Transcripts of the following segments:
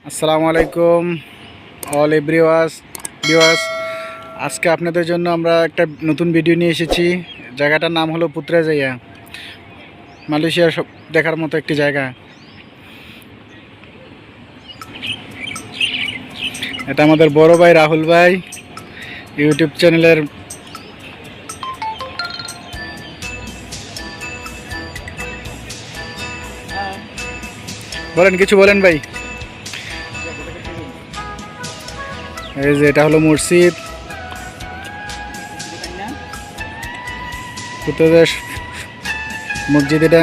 আসসালামু আলাইকুম all viewers. আজকে আপনাদের জন্য আমরা একটা নতুন ভিডিও নিয়ে এসেছি। জায়গাটার নাম হলো পুত্রাজাইয়া, মালয়েশিয়ার সব দেখার মতো একটি জায়গা। এটা আমাদের বড় ভাই রাহুল ভাই ইউটিউব চ্যানেলের কিছু বলেন ভাই। এই যে এটা হলো মসজিদ, পুত্রদেশ মসজিদ। এটা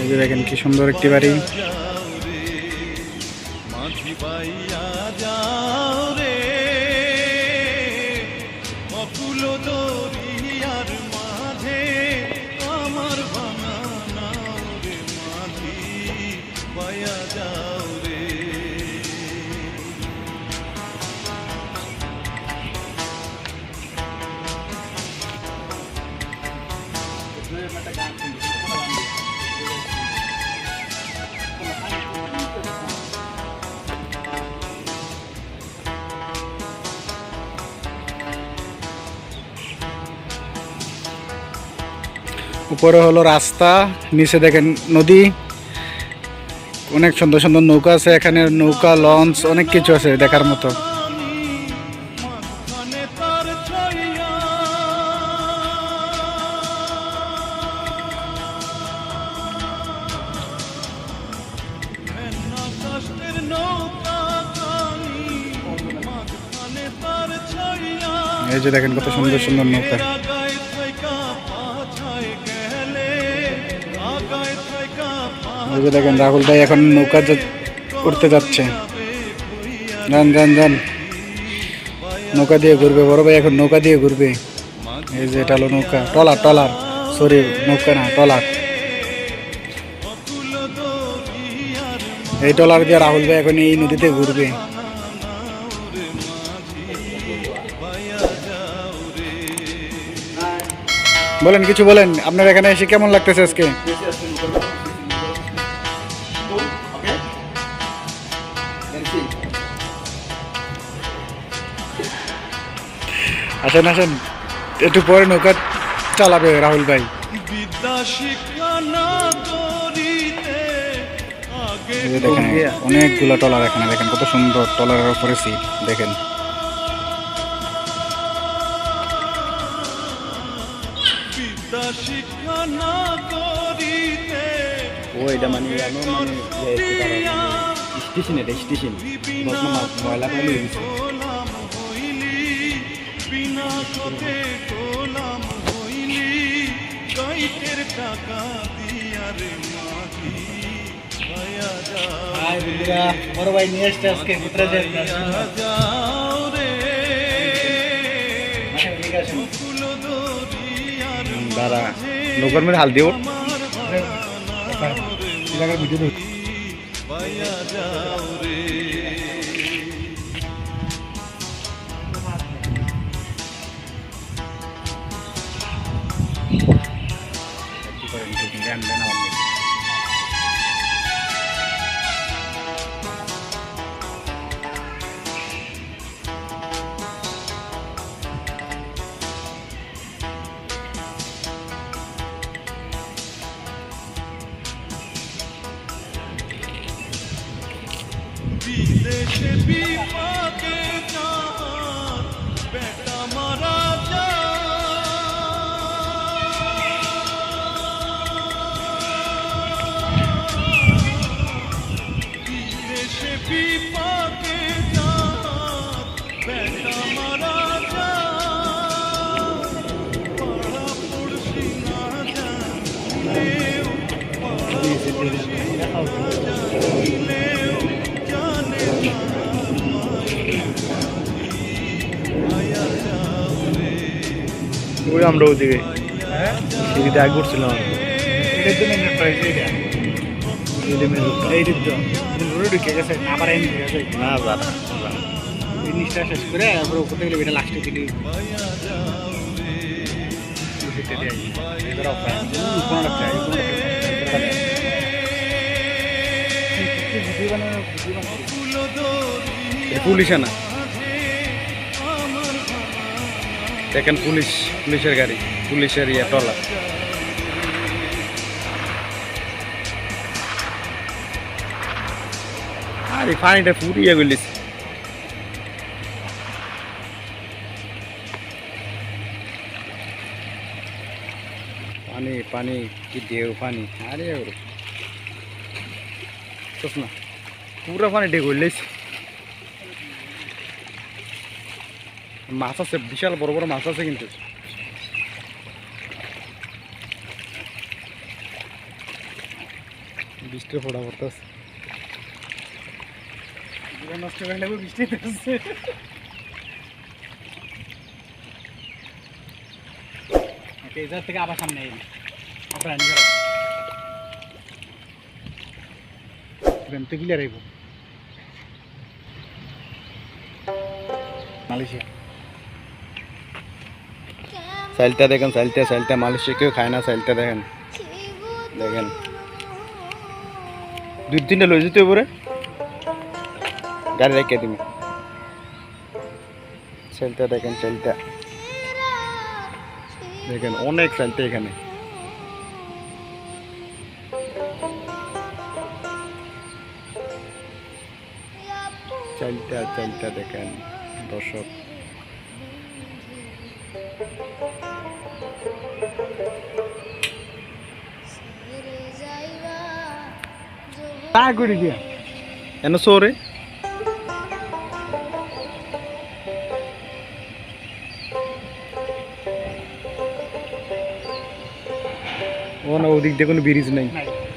এই যে দেখেন কি সুন্দর একটি বাড়ি। উপরে হলো রাস্তা, নিচে দেখেন নদী, অনেক সুন্দর সুন্দর নৌকা আছে এখানে, নৌকা লঞ্চ অনেক কিছু আছে দেখার মতো। এই যে দেখেন কত সুন্দর সুন্দর নৌকা। এই যে দেখেন রাহুল ভাই এখন নৌকা উঠতে যাচ্ছে। যান যান যান, নৌকা দিয়ে ঘুরবে বড় ভাই, এখন নৌকা দিয়ে ঘুরবে। এই যে এটা হলো নৌকা, টলার সরি নৌকা না, টলার। এই টলার দিয়ে রাহুল ভাই এখন এই নদীতে ঘুরবে। বলেন কিছু বলেন, আপনার এখানে এসে কেমন লাগতেছে আজকে? আসেন আসেন, একটু পরে নৌকা চালাবে রাহুল ভাই। দেখেন অনেকগুলো টলার এখানে, দেখেন কত সুন্দর, টলারের উপরে সিট দেখেন। এটা মানে স্টেশন, এটা স্টেশন ময়লা করে দিয়েছে। বড় ভাই নিয়ে আসছে আজকে দাঁড়া নৌকার মধ্যে হাল দিও। ভিডিও বিদেশে বিপাকে চাঁদ বেটা মারা বিদেশে বিপাকে চাঁদ বেটা মারা পাড়া পড়শি না জানলেও পাড়া পড়শি না জানলেও জানে না ওই আমরা ওদিকে হ্যাঁ সিঁড়িতে আগে ঘুরছিলাম এটার জন্য নেট পাইছে এটা এই দিক রোড ঢুকে গেছে আবার এনে ঠিক আছে না দাদা জিনিসটা শেষ করে তারপরে উপর থেকে এটা লাস্টে দিলি এবার অফ কোনো রাখতে পুলিশ না দেখেন পুলিশের গাড়ি পুলিশের ইয়ে টলা আর এই পানিটা ফুরিয়ে গেলিস পানি পানি কি ঢেউ পানি আরে ওর না পুরো পানি ঢেউ গেলিস মাছ আছে বিশাল বড় বড় মাছ আছে কিন্তু বৃষ্টির ফোটা পড়তেছে নষ্ট করে নেবো বৃষ্টি হচ্ছে এজার থেকে আবার সামনে এলি আপনার তো ক্লিয়ার আইব মালয়েশিয়া সাইলটা দেখেন সাইলটা মালয়েশিয়া কেউ খায় না সাইলটা দেখেন দেখেন 2-3টা লই যেতে পরে গাড়ি রেখে দিবি সাইলটা দেখেন সাইলটা দেখেন অনেক সাইলটা এখানে চালটা দেখেন দর্শক তা করে দিয়া এন সোরে ও না ওদিক দিয়ে কোনো ব্রিজ নেই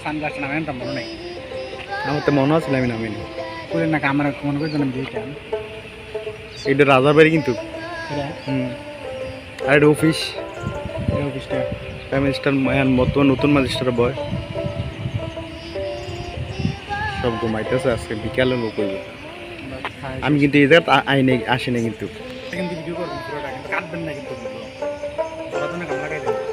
সানগ্লাস নামেন তো মনে নেই আমার তো মনে আছে আমি নামিনি করে না ক্যামেরা মনে করে জানাম দিয়েছেন এটা রাজার বাড়ি কিন্তু আর এটা অফিস এই অফিসটা প্রাইম মিনিস্টার বর্তমান নতুন ম্যাজিস্ট্রেট বয় সব ঘুমাইতেছে আজকে বিকালে লোক হইব আমি কিন্তু এই জায়গায় আইনে আসি না কিন্তু কিন্তু ভিডিও করবেন পুরোটা কিন্তু কাটবেন না কিন্তু ওরা তো না কাম লাগাই দেবেন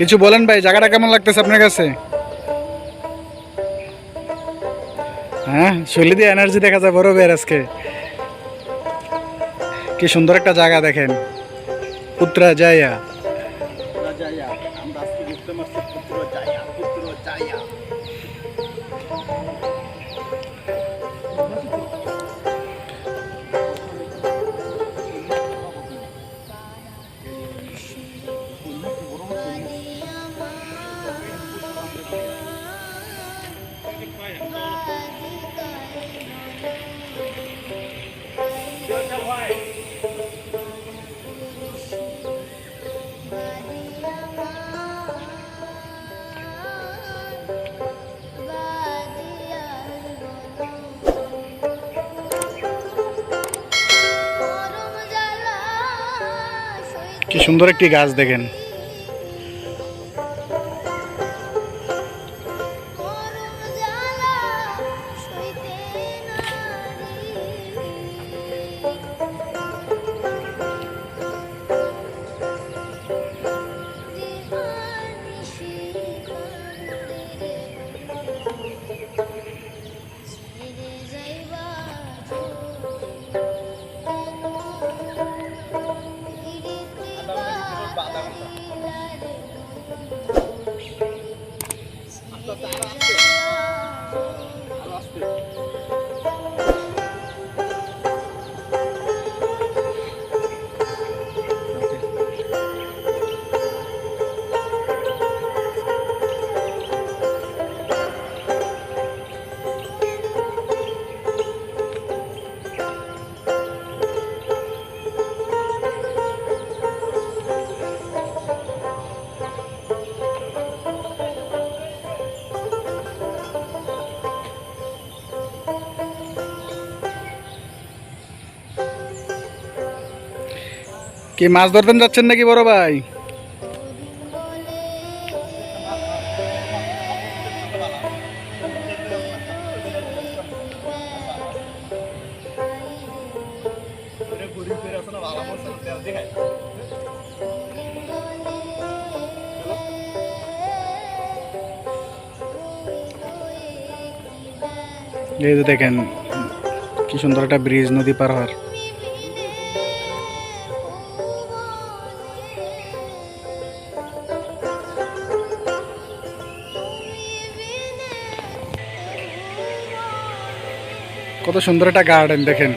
কিছু বলেন ভাই জায়গাটা কেমন লাগতেছে আপনার কাছে হ্যাঁ শৈলী দিয়ে এনার্জি দেখা যায় বড় বের আজকে কি সুন্দর একটা জায়গা দেখেন পুত্রা জায়া কি সুন্দর একটি গাছ দেখেন বাদাম কি মাছ ধরতে যাচ্ছেন নাকি বড় ভাই? এই যে দেখেন কি সুন্দর একটা ব্রিজ, নদী পার হওয়ার। কত সুন্দর একটা গার্ডেন দেখেন।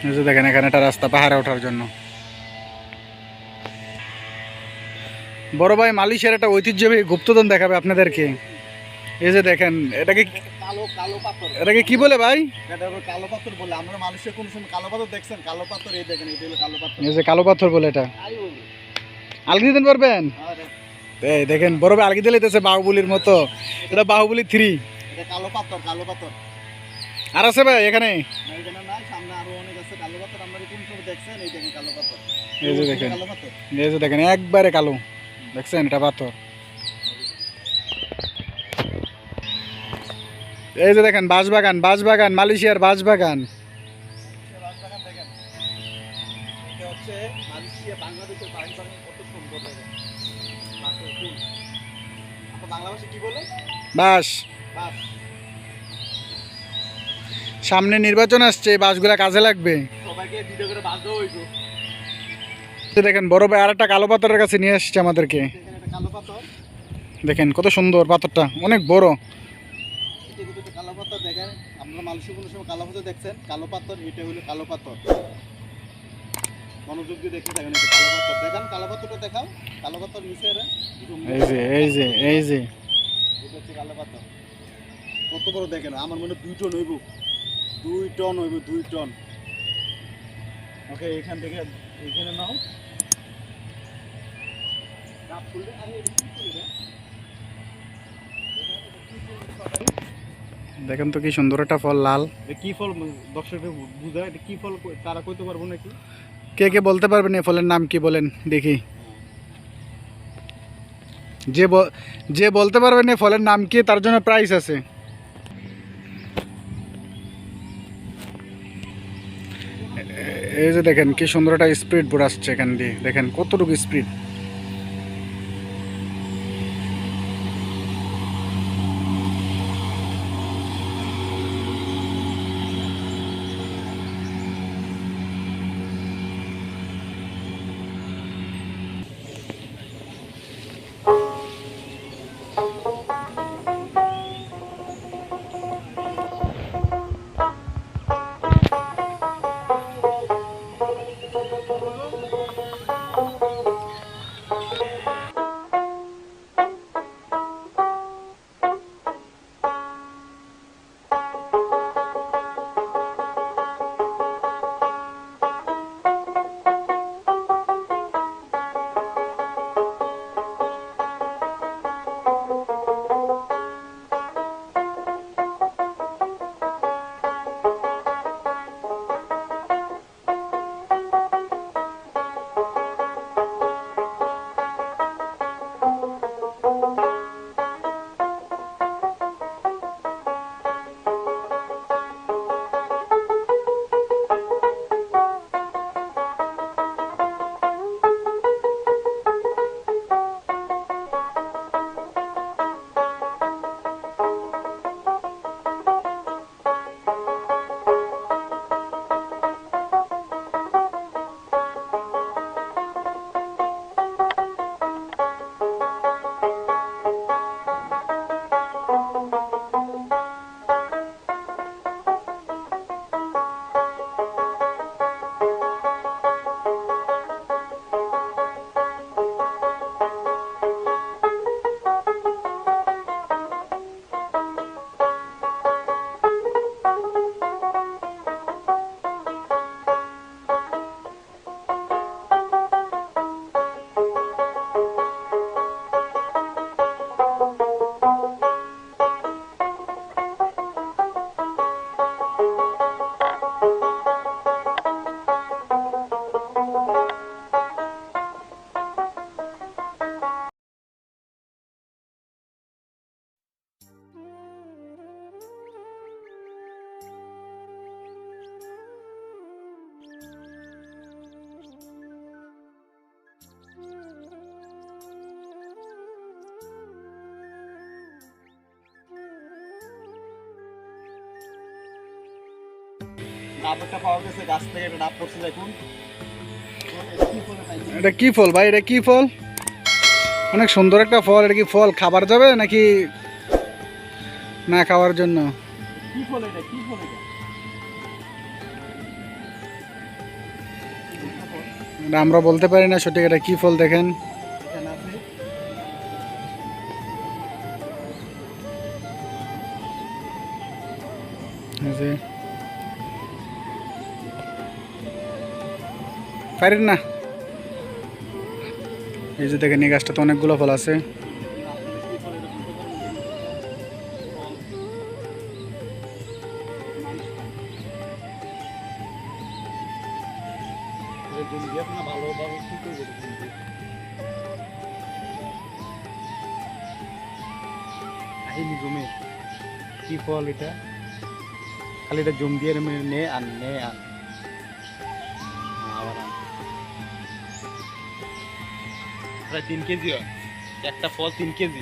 এই যে দেখেন এখানে একটা রাস্তা পাহাড়ে ওঠার জন্য। বড় ভাই মালয়েশিয়ার একটা ঐতিহ্যবাহী গুপ্তধন দেখাবে আপনাদেরকে। এই যে দেখেন এটাকে কালো কালো পাথর, এটাকে কি বলে ভাই? এটা হলো কালো পাথর বলে। আমরা মানুষের কোন সময় কালো পাথর দেখছেন? কালো পাথর এই দেখেন, এটা হলো কালো পাথর। এই যে কালো পাথর বলে এটা। আই বলবো। আলগি দিতে পারবেন? আরে এই দেখেন বড় ভাই আলগি দিলে বাহুবলীর মতো। এটা বাহুবলী 3। এটা কালো পাথর, কালো পাথর। আর আছে ভাই এখানে? না এখানে নাই, সামনে আরো অনেক আছে কালো পাথর। আমরা কোন সময় দেখছেন? এই দেখেন কালো পাথর। এই যে দেখেন, কালো পাথর। এই যে দেখেন একবারে কালো, দেখছেন এটা পাথর। এই যে দেখেন বাঁশবাগান, বাঁশবাগান, মালয়েশিয়ার বাঁশবাগান। বাগান দেখেন। এটা হচ্ছে মালয়েশিয়া বাংলাদেশের বাগান, কত সুন্দর দেখেন। বাঁশের ফুল। আপনি বাংলা ভাষায় কি বলে? বাঁশ। বাঁশ। সামনে নির্বাচন আসছে, এই বাঁশগুলা কাজে লাগবে। সবাইকে ভিডিও করে বাঁশ দেওয়া হইব। এই দেখেন বড় ভাই আর একটা কালো পাথরের কাছে নিয়ে আসছে আমাদেরকে। দেখেন এটা কালো পাথর। দেখেন কত সুন্দর পাথরটা, অনেক বড়। এটা কিন্তু একটা কালো পাথর দেখেন। আমরা মালয়েশিয়া কোনো সময় কালো পাথর দেখছেন? কালো পাথর, এটা হলো কালো পাথর। মনোযোগ দিয়ে দেখে থাকেন, এটা কালো পাথর। দেখেন কালো পাথরটা দেখাও। কালো পাথর নিচে এরা। এই যে এই যে এই যে এটা হচ্ছে কালো পাথর। কত বড় দেখেন, আমার মনে হয় 2 টন হইব। 2 টন হইব, 2 টন। ওকে, এখান থেকে এখানে নাও। কাপ খুললে আরে এটা কি করে? দেখেন তো কি সুন্দর একটা ফল, লাল। এটা কি ফল দর্শকদের বুঝায়? এটা কি ফল তারা কইতে পারবো নাকি? কে কে বলতে পারবেন এই ফলের নাম কি, বলেন দেখি। যে বলতে পারবেন এই ফলের নাম কি তার জন্য প্রাইস আছে। এই যে দেখেন কি সুন্দর একটা স্পিড বোর্ড আসছে এখান দিয়ে, দেখেন কতটুকু স্পিড। ডাব একটা পাওয়া গেছে গাছ থেকে, একটা ডাব পড়ছে দেখুন। এটা কি ফলে পাইছি? এটা কি ফল ভাই, এটা কি ফল? অনেক সুন্দর একটা ফল। এটা কি ফল খাবার যাবে নাকি না খাওয়ার জন্য? কি ফল এটা? কি ফল এটা? এটা আমরা বলতে পারি না সঠিক এটা কি ফল। দেখেন এখানে আছে এই যে পারেন না, এই যে দেখেন এই গাছটাতে অনেকগুলো ফল আছে। কি ফল এটা বুঝতে পারবেন? জুম দিয়ে আপনার ভালোভাবে কি করবে জুম দিয়ে? আহিনি জুমে কি ফল এটা? খালি এটা জুম দিয়ে নে আন নে আন আবার প্রায় 3 কেজি হয় একটা ফল, 3 কেজি।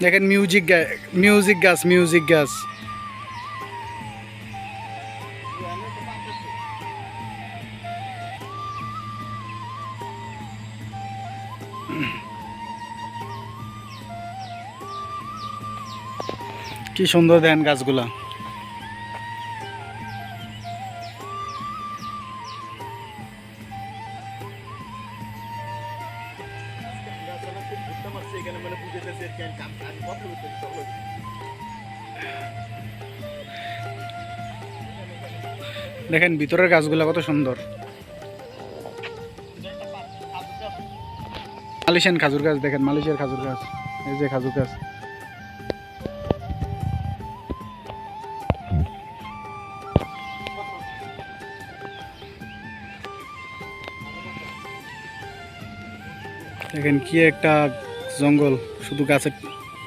দেখেন মিউজিক গাছ, মিউজিক গাছ। কি সুন্দর দেখেন গাছগুলা। দেখেন ভিতরের গাছগুলা কত সুন্দর। মালয়েশিয়ান খাজুর গাছ দেখেন, মালয়েশিয়ার খাজুর গাছ। এই যে খাজুর গাছ। দেখেন কি একটা জঙ্গল, শুধু গাছের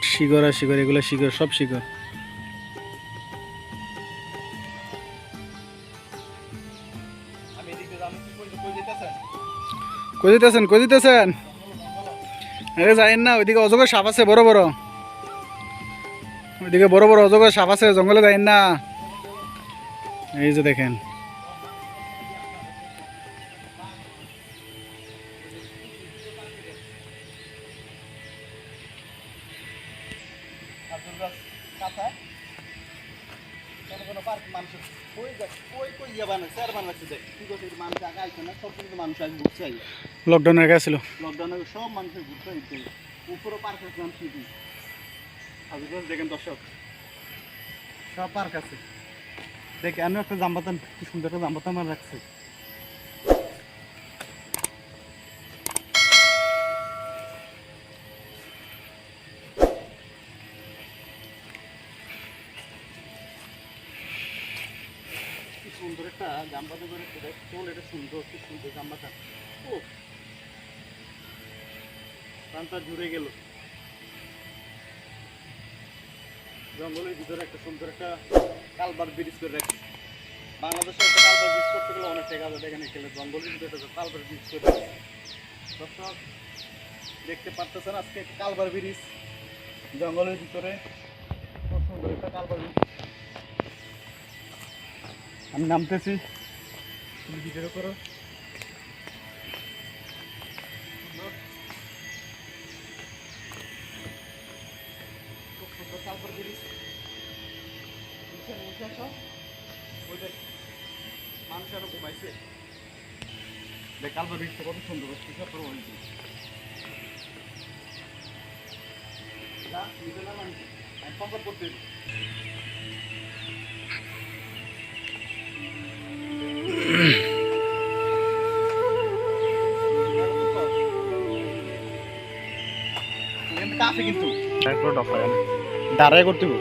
শিকড় আর শিকড়, এগুলো শিকড়, সব শিকড়। কই দিতেছেন, কই দিতেছেন? আরে যাইন না, ওইদিকে অজগর সাপ আছে বড় বড়। ওইদিকে বড় বড় অজগর সাপ আছে, জঙ্গলে যাইন না। এই যে দেখেন খাজুর গাছ কাঁচা কোনো পার্ক মানুষ কই ইয়ে বানাচ্ছে আর বানাচ্ছে দেখ কি করছে, মানুষ আগে আইছে না, সব কিন্তু মানুষ আগে ঘুরছে আইয়া লকডাউনের আগে ছিল। লকডাউনে সব মানুষের ঘুরতে হইতে উপরও পার্ক আছে নাম কি খাজুর গাছ দেখেন দর্শক, সব পার্ক আছে। দেখ আমি একটা জামবাতান, কি সুন্দর একটা জামবাতান আমার রাখছে। কি সুন্দর একটা জামবাতান করে দেখ, চল এটা সুন্দর, কি সুন্দর জামবাতান। ও প্রাণটা জুড়ে গেল। জঙ্গলের ভিতরে একটা সুন্দর একটা কালবার ব্রিজ করে রাখছে। বাংলাদেশে একটা কালবার ব্রিজ করতে গেলে অনেক টাকা যায়, এখানে গেলে জঙ্গলের ভিতরে একটা কালবার ব্রিজ করে রাখছে। দর্শক দেখতে পারতেছেন আজকে একটা কালবার ব্রিজ জঙ্গলের ভিতরে, খুব সুন্দর একটা কালবার ব্রিজ। আমি নামতেছি, তুমি ভিডিও করো। খুব সুন্দর কালবার ব্রিজ। মানুষ আরো ঘুমাইছে, দেখ কালবার ব্রিজটা কত সুন্দর হয়েছে। আমি সংবাদ করতে কাছে কিন্তু দাঁড়ায় করতে হবে।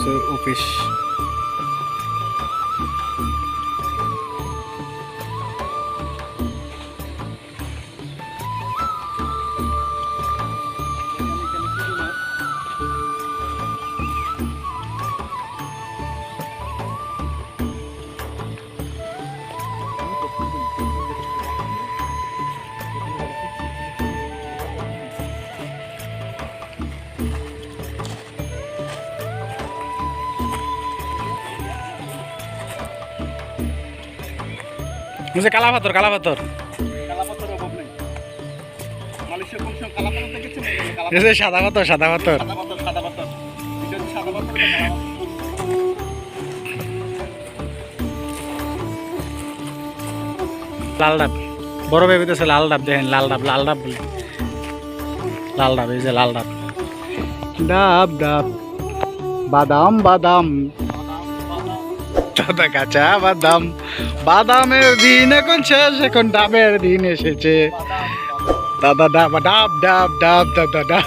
হচ্ছে অফিস। কালা পাথর, কালা পাথর, কালাপাথরের অভাব নেই। মালয়েশিয়া কোন সময় কালাপাথর দেখেছেন? সাদা পাথর, সাদা পাথর। সাদা পাথর, সাদা পাথর। এটা হচ্ছে সাদা পাথর, এটা কালাপাথর। লাল ডাব, বড় ভেবেতেছে লাল ডাব, দেখেন লাল ডাব, লাল ডাব বলে, লাল ডাব, এই যে লাল ডাব। ডাব ডাব, বাদাম বাদাম, দাদা কাঁচা বাদাম, বাদামের দিন এখন শেষ, এখন ডাবের দিন এসেছে। দাদা ডাব ডাব ডাব ডাব দাদা ডাব।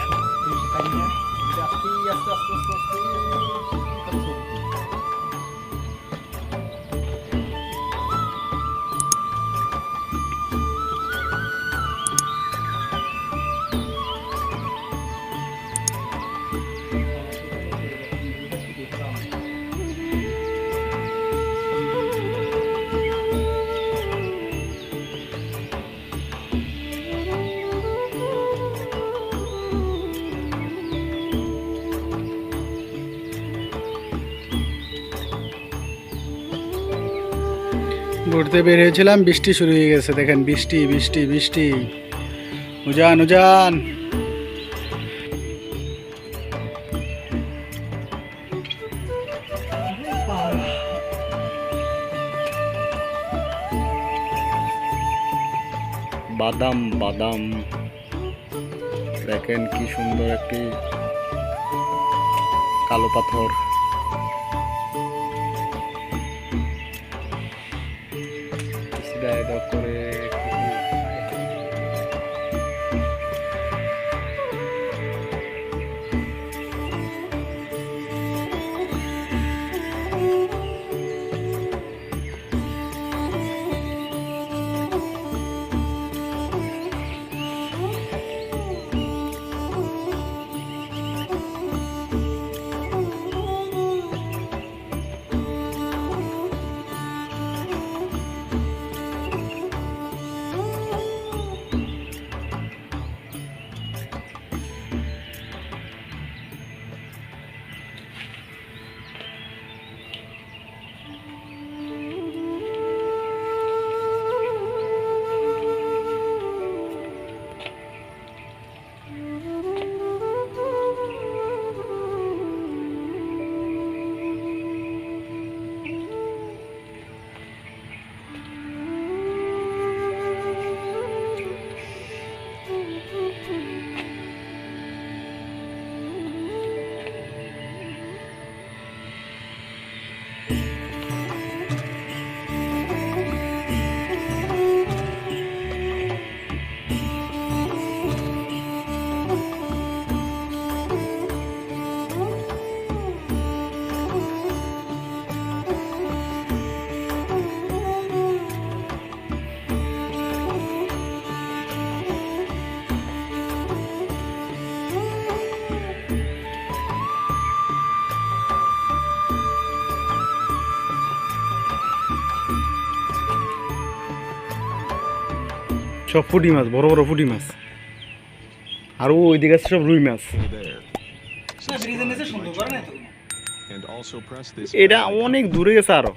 ঘুরতে বের হয়েছিলাম, বৃষ্টি শুরু হয়ে গেছে, দেখেন বৃষ্টি বৃষ্টি বৃষ্টি। উজান উজান, বাদাম বাদাম, দেখেন কি সুন্দর একটি কালো পাথর। করে সব পুঁটি মাছ, বড় বড় পুঁটি মাছ, আর ওইদিকে আছে সব রুই মাছ। এটা অনেক দূরে গেছে, আরো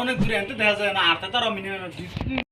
অনেক দূরে দেখা যায় না, আর তার মিনিমাম